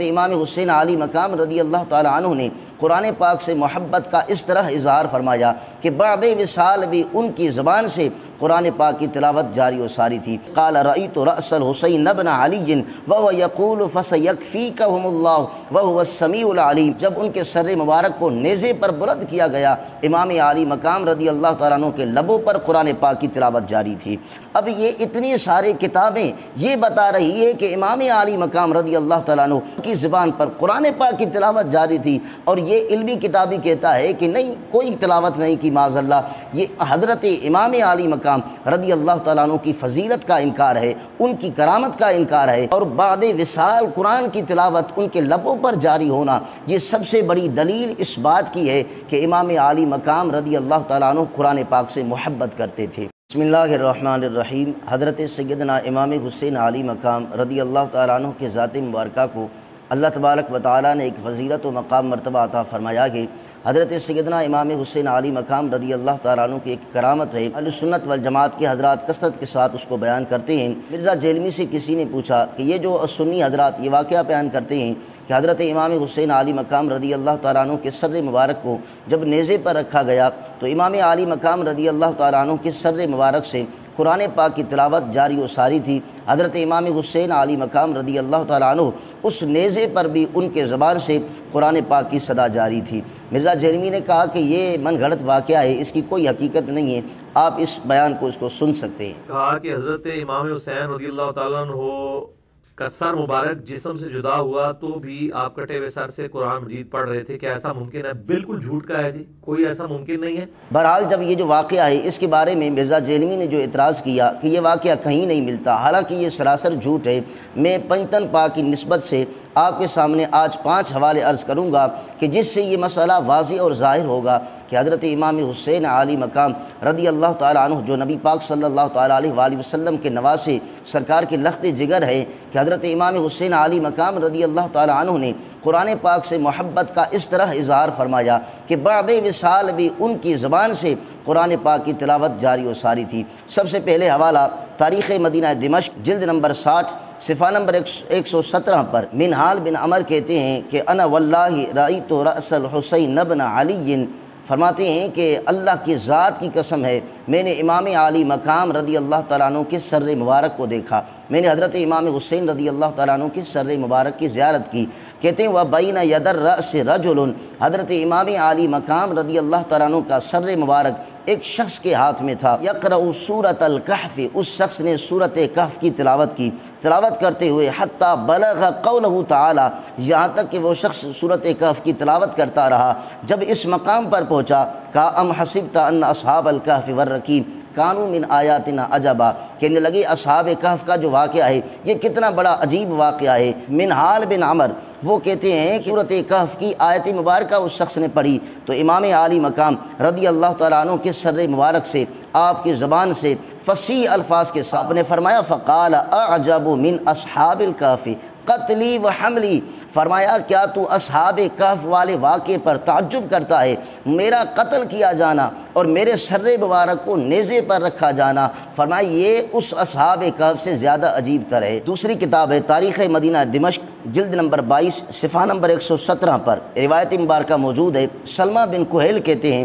امام حسین علی مقام رضی اللہ تعالیٰ عنہ نے قرآن پاک سے محبت کا اس طرح اظہار فرمایا کہ بعد وصال بھی ان کی زبان سے قرآن پاک کی تلاوت جاری و ساری تھی۔ قال رأیت رأس الحسین بن علی وهو یقول فسیکفیکہم اللہ وهو السمیع العلیم، جب ان کے سر مبارک کو نیزے پر بلند کیا گیا، امام علی مقام رضی اللہ تعالیٰ عنہ کے لبوں پر قرآن پاک کی تلاوت جاری تھی۔ اب یہ اتنی ساری کتابیں یہ بتا رہی ہے کہ امام علی مقام رضی اللہ تعالیٰ عنہ کی زبان پر قرآن پاک کی تلاوت جاری تھی، اور یہ علمی کتابی کہتا ہے کہ نہیں، کوئی تلاوت نہیں کی معاذ اللہ۔ یہ حضرت امام علی مقام رضی اللہ تعالیٰ عنہ کی فضیلت کا انکار ہے، ان کی کرامت کا انکار ہے، اور بعد وصال قرآن کی تلاوت ان کے لبوں پر جاری ہونا، یہ سب سے بڑی دلیل اس بات کی ہے کہ امام علی مقام رضی اللہ تعالیٰ عنہ قرآن پاک سے محبت کرتے تھے۔ بسم اللہ الرحمن الرحیم۔ حضرت سیدنا امام حسین علی مقام رضی اللہ تعالیٰ عنہ کے ذات مبارکہ کو اللہ تبارک و تعالیٰ نے ایک فضیلت و مقام مرتبہ عطا فرمایا کہ حضرت سیدنا امام حسین علی مقام رضی اللہ تعالیٰ عنہ کی ایک کرامت ہے۔ اہل سنت والجماعت کے حضرات کثرت کے ساتھ اس کو بیان کرتے ہیں۔ مرزا جیلمی سے کسی نے پوچھا کہ یہ جو سنی حضرات یہ واقعہ بیان کرتے ہیں کہ حضرت امام حسین علی مقام رضی اللہ تعالیٰ عنہ کے سر مبارک کو جب نیزے پر رکھا گیا تو امام علی مقام رضی اللہ تعالیٰ عنہ کے سر مبارک سے قرآن پاک کی تلاوت جاری و ساری تھی۔ حضرت امام حسین علی مقام رضی اللہ تعالیٰ عنہ اس نیزے پر بھی ان کے زبان سے قرآن پاک کی صدا جاری تھی۔ مرزا جیلمی نے کہا کہ یہ من گھڑت واقعہ ہے، اس کی کوئی حقیقت نہیں ہے، آپ اس بیان کو اس کو سن سکتے ہیں۔ کہا کہ حضرت امام حسین رضی اللہ تعالیٰ عنہ کا سر مبارک جسم سے جدا ہوا تو بھی آپ کٹے ہوئے سر سے قرآن مجید پڑھ رہے تھے، کیا ایسا ممکن ہے؟ بالکل جھوٹ کا ہے جی، کوئی ایسا ممکن نہیں ہے۔ بہرحال جب یہ جو واقعہ ہے اس کے بارے میں مرزا جیلمی نے جو اعتراض کیا کہ یہ واقعہ کہیں نہیں ملتا، حالانکہ یہ سراسر جھوٹ ہے، میں پنجتن پاک کی نسبت سے آپ کے سامنے آج 5 حوالے عرض کروں گا کہ جس سے یہ مسئلہ واضح اور ظاہر ہوگا کہ حضرت امام حسین علی مقام رضی اللہ تعالیٰ عنہ جو نبی پاک صلی اللہ تعالیٰ علیہ وآلہ وسلم کے نواسے سرکار کے لخت جگر ہے، کہ حضرت امام حسین علی مقام رضی اللہ تعالیٰ عنہ نے قرآن پاک سے محبت کا اس طرح اظہار فرمایا کہ بعد وصال بھی ان کی زبان سے قرآن پاک کی تلاوت جاری و ساری تھی۔ سب سے پہلے حوالہ تاریخ مدینہ دمشق جلد نمبر 60 صفحہ نمبر 117 پر منہال بن عمر کہتے ہیں کہ انا واللہ رأیت رأس الحسین بن علی، فرماتے ہیں کہ اللہ کی ذات کی قسم ہے میں نے امام علی مقام رضی اللہ تعالیٰ عنہ کے سر مبارک کو دیکھا، میں نے حضرت امام حسین رضی اللہ تعالیٰ عنہ کے سر مبارک کی زیارت کی۔ کہتے ہیں وَبَيْنَ يَدَ الرَّأْسِ رَجُلٌ، حضرت امام علی مقام رضی اللہ تعالیٰ عنہ کا سر مبارک ایک شخص کے ہاتھ میں تھا، یقرأ سورۃ الکہف، اس شخص نے سورۃ کہف کی تلاوت کی، تلاوت کرتے ہوئے حتیٰ بلغ قولہ تعالی، یہاں تک کہ وہ شخص سورۃ کہف کی تلاوت کرتا رہا، جب اس مقام پر پہنچا کہا ام حسبت ان اصحاب الکہف والرقیم کانوا من آیاتنا عجبا، کہنے لگے اصحاب کہف کا جو واقعہ ہے یہ کتنا بڑا عجیب واقعہ ہے۔ منہال بن عمر وہ کہتے ہیں کہ سورۃ کہف کی آیت مبارکہ اس شخص نے پڑھی تو امام علی مقام رضی اللہ تعالیٰ عنہ کے سر مبارک سے آپ کی زبان سے فصیح الفاظ کے ساتھ نے فرمایا فقال اعجب من اصحاب الکہف قتلی و حملی، فرمایا کیا تو اصحاب کہف والے واقعے پر تعجب کرتا ہے؟ میرا قتل کیا جانا اور میرے سر مبارک کو نیزے پر رکھا جانا، فرمایا یہ اس اصحاب کہف سے زیادہ عجیب تر ہے۔ دوسری کتاب ہے تاریخ مدینہ دمشق جلد نمبر 22 صفحہ نمبر 117 پر روایت مبارکہ موجود ہے۔ سلمہ بن کہیل کہتے ہیں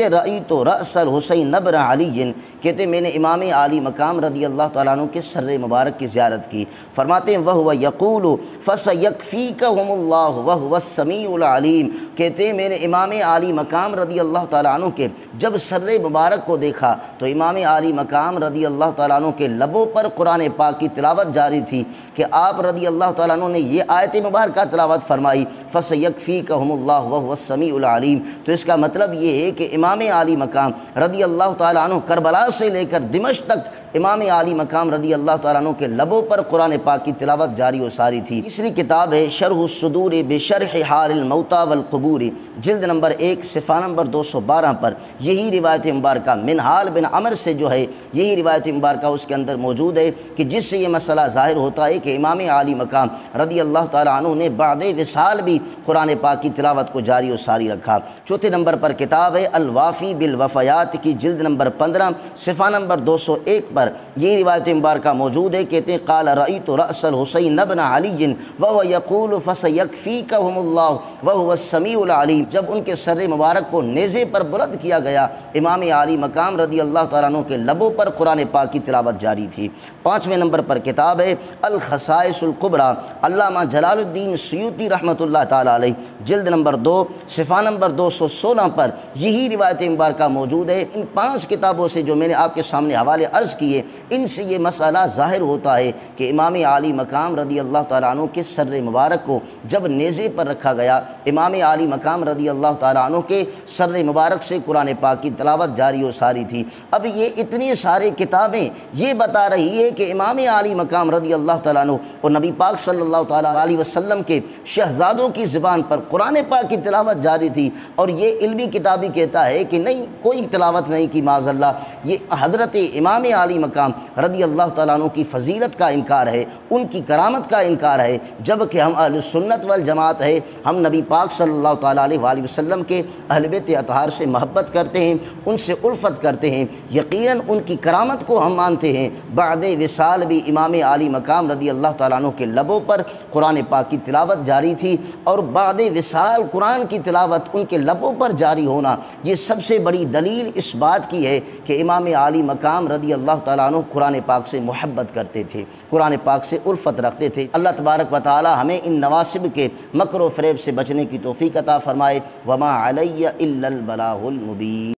رأیت رأس الحسین بن علی، کہتے میں نے امام علی مقام رضی اللہ تعالیٰ عنہ کے سر مبارک کی زیارت کی، فرماتے ہیں وَهُوَ يَقُولُ فَسَيَكْفِيكَهُمُ اللَّهُ وَهُوَ السَّمِيعُ الْعَلِيمُ، کہتے ہیں میں نے امام علی مقام رضی اللہ تعالیٰ عنہ کے جب سر مبارک کو دیکھا تو امام علی مقام رضی اللہ تعالیٰ عنہ کے لبوں پر قرآن پاک کی تلاوت جاری تھی کہ آپ رضی اللہ تعالیٰ عنہ نے یہ آیت مبارکہ تلاوت فرمائی فَسَيَكْفِيكَهُمُ اللَّهُ وَهُوَ السَّمِيعُ الْعَلِيمُ۔ تو اس کا مطلب یہ ہے کہ امام علی مقام رضی اللہ تعالیٰ عنہ کربلا سے لے کر دمشق تک امام علی مقام رضی اللہ تعالیٰ عنہ کے لبوں پر قرآن پاک کی تلاوت جاری و ساری تھی۔ تیسری کتاب ہے شرح الصدور بشرح حال الموتى والقبور جلد نمبر 1 صفحہ نمبر 212 پر یہی روایت مبارکہ منہال بن عمر سے جو ہے یہی روایت مبارکہ اس کے اندر موجود ہے کہ جس سے یہ مسئلہ ظاہر ہوتا ہے کہ امام علی مقام رضی اللہ تعالیٰ عنہ نے بعد وصال بھی قرآن پاک کی تلاوت کو جاری و ساری رکھا۔ چوتھے نمبر پر کتاب ہے الوافی بالوفیات کی جلد نمبر 15 صفحہ نمبر 201 پر پر یہ روایت مبارکہ موجود ہے، کہتے ہیں قال رأیت رأس الحسین بن علی وهو یقول فسیکفیکہم اللہ وهو السمیع العلیم۔ جب ان کے سر مبارک کو نیزے پر بلند کیا گیا، امام عالی مقام رضی اللہ تعالیٰ عنہ کے لبوں پر قرآن پاک کی تلاوت جاری تھی۔ 5ویں نمبر پر کتاب ہے الخصائص الکبریٰ، علامہ جلال الدین سیوطی رحمۃ اللہ تعالیٰ علیہ، جلد نمبر 2 صفحہ نمبر 216 پر یہی روایت مبارکہ موجود ہے۔ ان 5 کتابوں سے جو میں نے آپ کے سامنے حوالے عرض کیے، ان سے یہ مسئلہ ظاہر ہوتا ہے کہ امام عالی مقام رضی اللہ تعالیٰ عنہ کے سر مبارک کو جب نیزے پر رکھا گیا، امام عالی مقام رضی اللہ تعالیٰ عنہ کے سر مبارک سے قرآن پاک کی تلاوت جاری و ساری تھی۔ اب یہ اتنی سارے کتابیں یہ بتا رہی ہے کہ امام عالی مقام رضی اللہ تعالیٰ عنہ اور نبی پاک صلی اللہ تعالیٰ علیہ وسلم کے شہزادوں کی زبان پر قرآن پاک کی تلاوت جاری تھی، اور یہ علمی کتابی کہتا ہے کہ نہیں، کوئی تلاوت نہیں کی معاذ اللہ۔ یہ حضرت امام عالی مقام رضی اللہ تعالیٰ عنہ کی فضیلت کا انکار ہے، ان کی کرامت کا انکار ہے، جبکہ ہم اہل سنت والجماعت ہے، ہم نبی پاک صلی اللہ تعالیٰ علیہ وآلہ وسلم کے اہل بیت اطہار سے محبت کرتے ہیں، ان سے الفت کرتے ہیں، یقیناً ان کی کرامت کو ہم مانتے ہیں۔ بعد وصال بھی امام عالی مقام رضی اللہ تعالیٰ عنہ کے لبوں پر قرآن پاک کی تلاوت جاری تھی، اور بعد وصال قرآن کی تلاوت ان کے لبوں پر جاری ہونا، یہ سب سے بڑی دلیل اس بات کی ہے کہ امام عالی مقام رضی اللہ تعالیٰ عنہ قرآن پاک سے محبت کرتے تھے، قرآن پاک سے الفت رکھتے تھے۔ اللہ تبارک و تعالی ہمیں ان نواسب کے مکر و فریب سے بچنے کی توفیق عطا فرمائے۔ وما علی الا البلاغ المبین۔